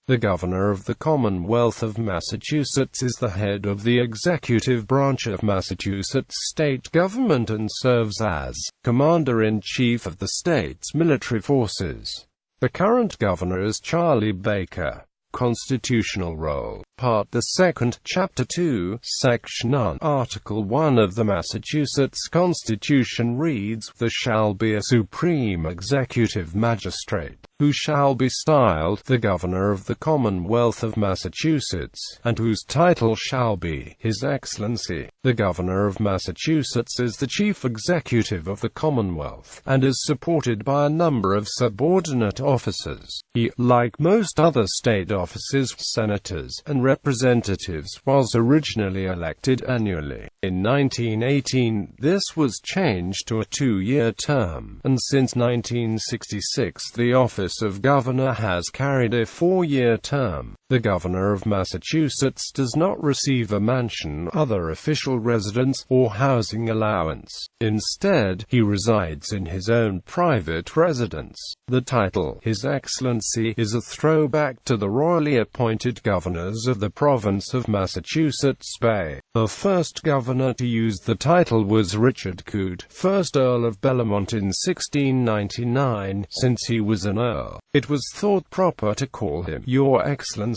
The Governor of the Commonwealth of Massachusetts is the head of the executive branch of Massachusetts state government and serves as Commander-in-Chief of the state's military forces. The current governor is Charlie Baker. Constitutional role. Part the 2nd, Chapter 2, Section 9, Article 1 of the Massachusetts Constitution reads, "There shall be a supreme executive magistrate, who shall be styled the Governor of the Commonwealth of Massachusetts, and whose title shall be His Excellency. The Governor of Massachusetts is the chief executive of the Commonwealth, and is supported by a number of subordinate officers. He, like most other state offices, senators, and representatives, was originally elected annually. In 1918, this was changed to a 2-year term, and since 1966 the office of governor has carried a 4-year term. The Governor of Massachusetts does not receive a mansion, other official residence, or housing allowance. Instead, he resides in his own private residence. The title, His Excellency, is a throwback to the royally appointed governors of the province of Massachusetts Bay. The first governor to use the title was Richard Coote, 1st Earl of Bellamont in 1699. Since he was an earl, it was thought proper to call him Your Excellency.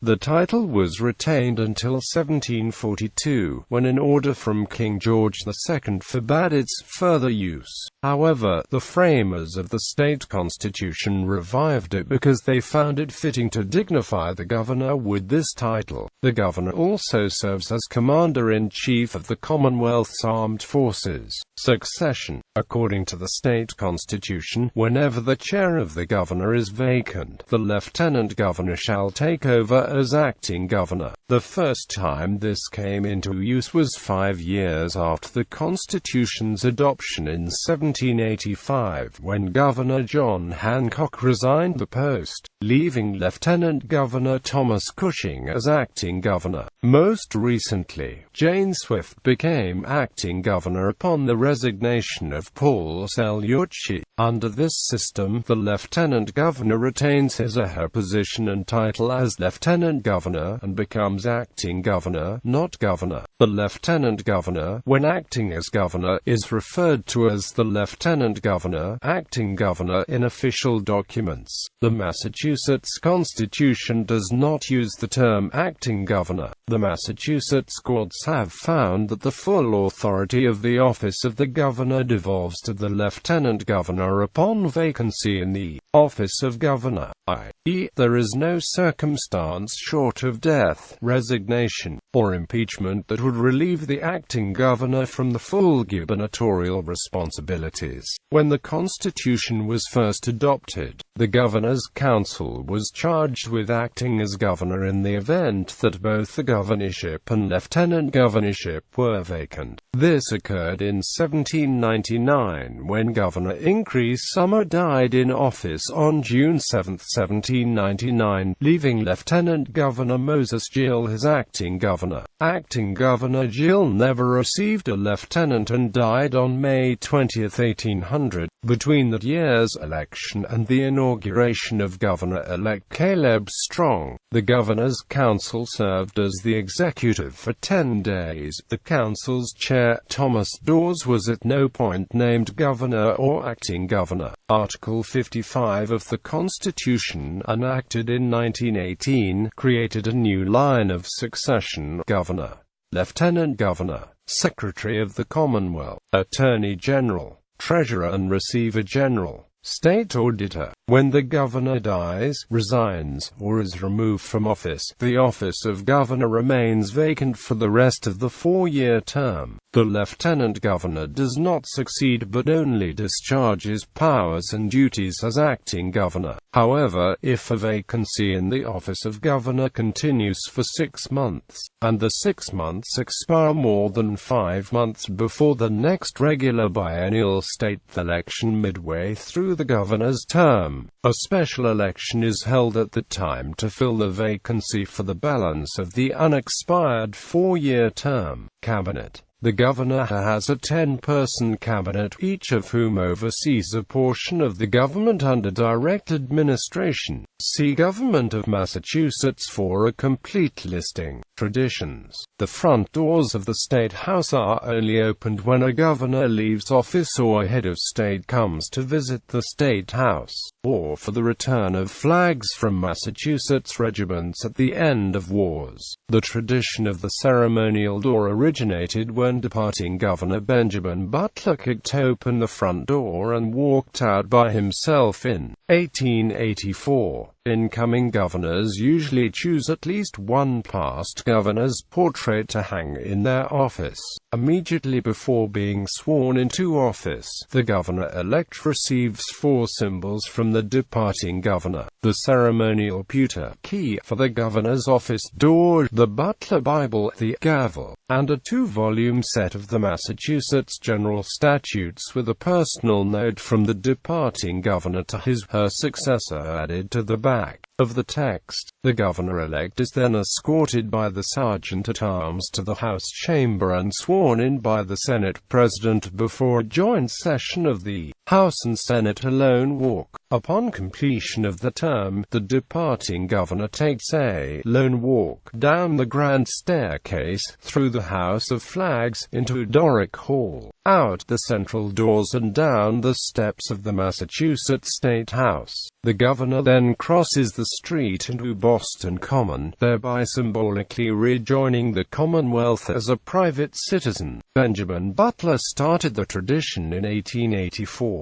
The title was retained until 1742, when an order from King George II forbade its further use. However, the framers of the state constitution revived it because they found it fitting to dignify the governor with this title. The governor also serves as Commander-in-Chief of the Commonwealth's armed forces. Succession. According to the state constitution, whenever the chair of the governor is vacant, the lieutenant governor shall take over as acting governor. The first time this came into use was 5 years after the Constitution's adoption in 1785, when Governor John Hancock resigned the post, leaving Lieutenant Governor Thomas Cushing as acting governor. Most recently, Jane Swift became acting governor upon the resignation of Paul Cellucci. Under this system, the lieutenant governor retains his or her position and title as lieutenant governor, and becomes acting governor, not governor. The lieutenant governor, when acting as governor, is referred to as the lieutenant governor, acting governor in official documents. The Massachusetts Constitution does not use the term acting governor. The Massachusetts courts have found that the full authority of the office of the governor devolves to the lieutenant governor upon vacancy in the office of governor, i.e., there is no circumstance short of death, resignation, or impeachment that would relieve the acting governor from the full gubernatorial responsibilities. When the Constitution was first adopted, the Governor's Council was charged with acting as governor in the event that both the governorship and lieutenant governorship were vacant. This occurred in 1799, when Governor Increase Summer died in office on June 7, 1799, leaving Lieutenant Governor Moses Gill his acting governor. Acting Governor Gill never received a lieutenant and died on May 20, 1800. Between that year's election and the inauguration of Governor-elect Caleb Strong, the Governor's Council served as the executive for 10 days. The Council's chair, Thomas Dawes, was at no point named governor or acting governor. Article 55 of the Constitution, enacted in 1918, created a new line of succession: Governor, Lieutenant Governor, Secretary of the Commonwealth, Attorney General, Treasurer and Receiver General, State Auditor. When the governor dies, resigns, or is removed from office, the office of governor remains vacant for the rest of the 4-year term. The lieutenant governor does not succeed but only discharges powers and duties as acting governor. However, if a vacancy in the office of governor continues for 6 months, and the 6 months expire more than 5 months before the next regular biennial state election midway through the governor's term, a special election is held at the time to fill the vacancy for the balance of the unexpired 4-year term. Cabinet. The governor has a 10-person cabinet, each of whom oversees a portion of the government under direct administration. See Government of Massachusetts for a complete listing. Traditions. The front doors of the State House are only opened when a governor leaves office or a head of state comes to visit the State House, or for the return of flags from Massachusetts regiments at the end of wars. The tradition of the ceremonial door originated when departing Governor Benjamin Butler kicked open the front door and walked out by himself in 1884. Incoming governors usually choose at least one past governor's portrait to hang in their office. Immediately before being sworn into office, the governor-elect receives 4 symbols from the departing governor: the ceremonial pewter key for the governor's office door, the Butler Bible, the gavel, and a 2-volume set of the Massachusetts General Statutes with a personal note from the departing governor to his/her successor added to the back of the text. The governor-elect is then escorted by the sergeant-at-arms to the House chamber and sworn in by the Senate President before a joint session of the House and Senate. A lone walk. Upon completion of the term, the departing governor takes a lone walk down the grand staircase, through the House of Flags, into Doric Hall, out the central doors and down the steps of the Massachusetts State House. The governor then crosses the street into Boston Common, thereby symbolically rejoining the Commonwealth as a private citizen. Benjamin Butler started the tradition in 1884.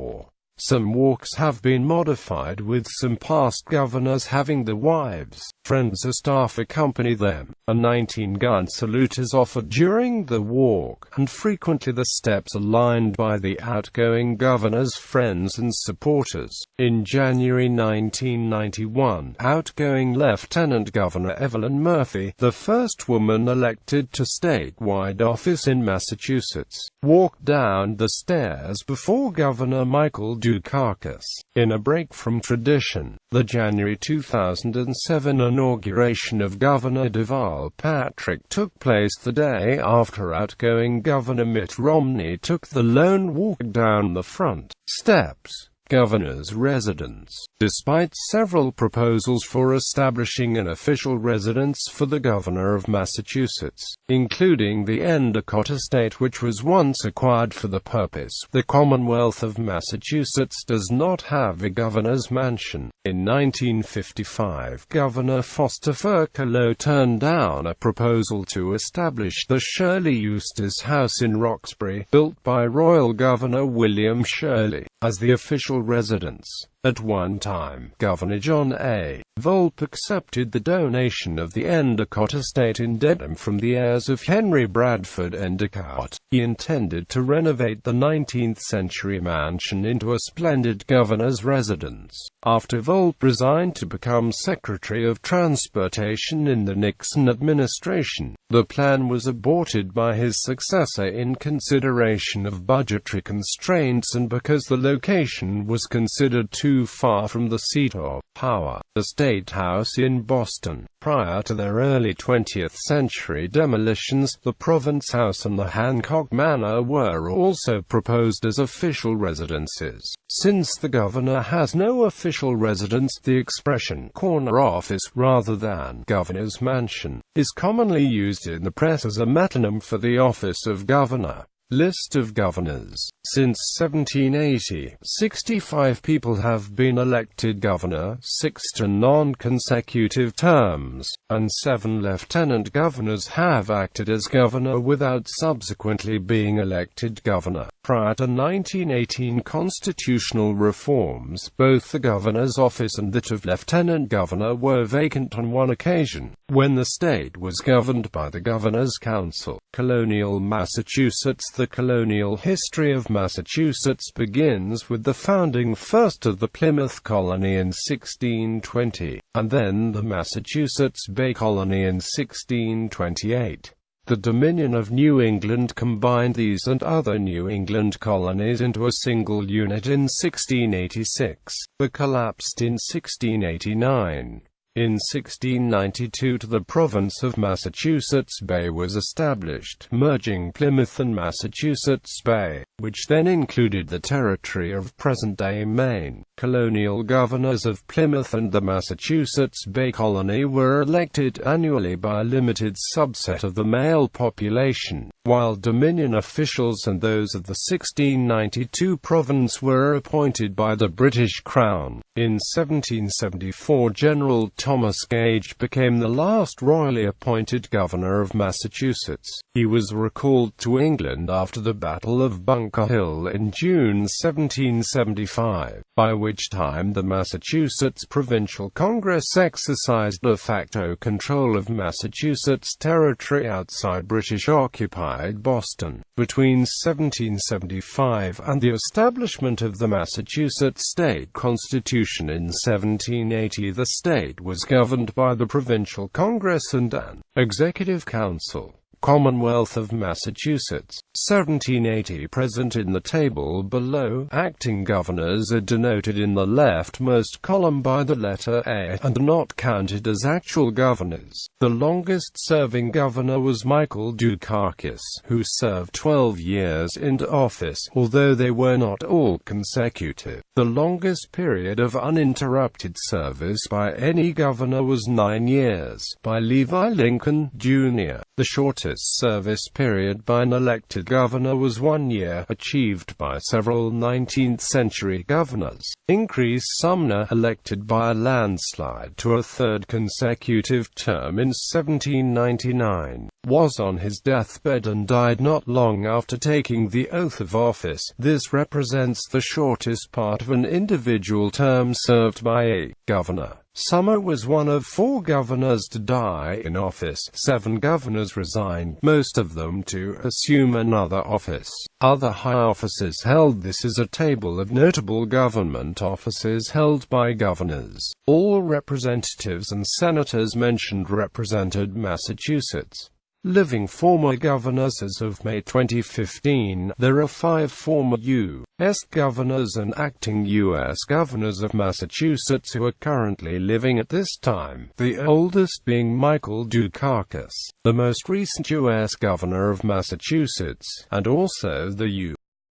Some walks have been modified, with some past governors having their wives, friends or staff accompany them. A 19-gun salute is offered during the walk, and frequently the steps are lined by the outgoing governor's friends and supporters. In January 1991, outgoing Lieutenant Governor Evelyn Murphy, the first woman elected to statewide office in Massachusetts, walked down the stairs before Governor Michael Dukakis. In a break from tradition, the January 2007 inauguration of Governor Deval Patrick took place the day after outgoing Governor Mitt Romney took the lone walk down the front steps. Governor's residence. Despite several proposals for establishing an official residence for the governor of Massachusetts, including the Endicott estate which was once acquired for the purpose, the Commonwealth of Massachusetts does not have a governor's mansion. In 1955, Governor Foster Furcolo turned down a proposal to establish the Shirley Eustace House in Roxbury, built by Royal Governor William Shirley, as the official residence. At one time, Governor John A. Volpe accepted the donation of the Endicott estate in Dedham from the heirs of Henry Bradford Endicott. He intended to renovate the 19th-century mansion into a splendid governor's residence. After Volpe resigned to become Secretary of Transportation in the Nixon administration, the plan was aborted by his successor in consideration of budgetary constraints and because the location was considered too far from the seat of power. The State House in Boston. Prior to their early 20th century demolitions, the Province House and the Hancock Manor were also proposed as official residences. Since the governor has no official residence, the expression corner office, rather than governor's mansion, is commonly used in the press as a metonym for the office of governor. List of governors. Since 1780, 65 people have been elected governor, 6 to non-consecutive terms, and 7 lieutenant governors have acted as governor without subsequently being elected governor. Prior to 1918 constitutional reforms, both the governor's office and that of lieutenant governor were vacant on one occasion, when the state was governed by the Governor's Council. Colonial Massachusetts. The colonial history of Massachusetts begins with the founding first of the Plymouth Colony in 1620, and then the Massachusetts Bay Colony in 1628. The Dominion of New England combined these and other New England colonies into a single unit in 1686, but collapsed in 1689. In 1692 the province of Massachusetts Bay was established, merging Plymouth and Massachusetts Bay. which then included the territory of present-day Maine. Colonial governors of Plymouth and the Massachusetts Bay Colony were elected annually by a limited subset of the male population, while Dominion officials and those of the 1692 province were appointed by the British Crown. In 1774, General Thomas Gage became the last royally appointed governor of Massachusetts. He was recalled to England after the Battle of Bunker Hill in June 1775, by which time the Massachusetts Provincial Congress exercised de facto control of Massachusetts territory outside British-occupied Boston. Between 1775 and the establishment of the Massachusetts State Constitution in 1780, the state was governed by the Provincial Congress and an Executive Council. Commonwealth of Massachusetts, 1780. Present in the table below, acting governors are denoted in the leftmost column by the letter A, and not counted as actual governors. The longest-serving governor was Michael Dukakis, who served 12 years in office, although they were not all consecutive. The longest period of uninterrupted service by any governor was 9 years, by Levi Lincoln, Jr. The shortest service period by an elected governor was 1 year, achieved by several 19th-century governors. Increase Sumner, elected by a landslide to a third consecutive term in 1799, was on his deathbed and died not long after taking the oath of office. This represents the shortest part of an individual term served by a governor. Sumner was one of 4 governors to die in office. 7 governors resigned, most of them to assume another office. Other high offices held. This is a table of notable government offices held by governors. All representatives and senators mentioned represented Massachusetts. Living former governors as of May 2015, there are 5 former U.S. governors and acting U.S. governors of Massachusetts who are currently living at this time, the oldest being Michael Dukakis, the most recent U.S. governor of Massachusetts, and also the